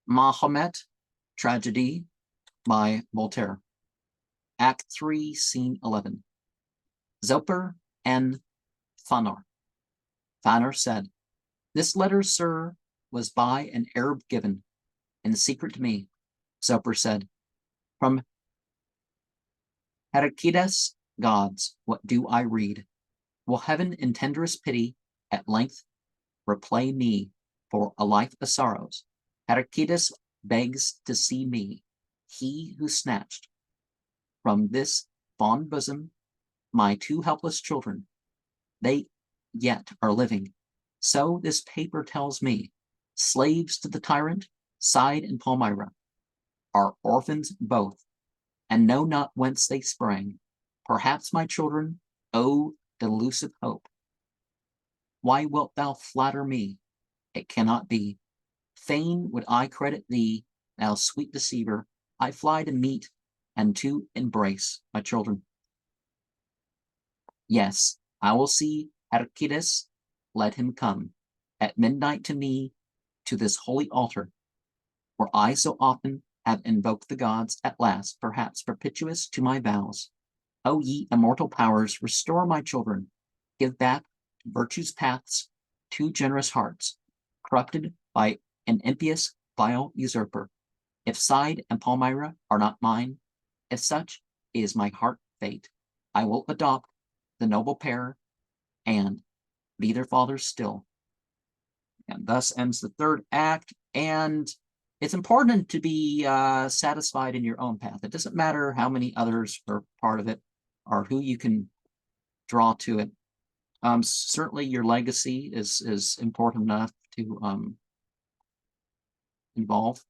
Mahomet, Tragedie by Voltare. Act 3, Scene 11. Zoper and Fanar. Fanar said, "This letter, sir, was by an Arab given, in secret to me." Zoper said, "From Heraclides' gods, what do I read? Will heaven in tenderest pity at length repay me for a life of sorrows? Heraclides begs to see me, he who snatched from this fond bosom my two helpless children. They yet are living. So this paper tells me, slaves to the tyrant, Side and Palmyra, are orphans both, and know not whence they sprang. Perhaps my children owe delusive hope. Why wilt thou flatter me? It cannot be. Fain would I credit thee, thou sweet deceiver. I fly to meet and to embrace my children. Yes, I will see Heraclides. Let him come at midnight to me, to this holy altar, where I so often have invoked the gods, at last, perhaps propitious to my vows. O ye immortal powers, restore my children. Give back to virtue's paths two generous hearts, corrupted by an impious, vile usurper. If Side and Palmyra are not mine, if such is my heart fate, I will adopt the noble pair and be their father still." And thus ends the third act. And it's important to be satisfied in your own path. It doesn't matter how many others are part of it or who you can draw to it. Certainly your legacy is important enough to involve.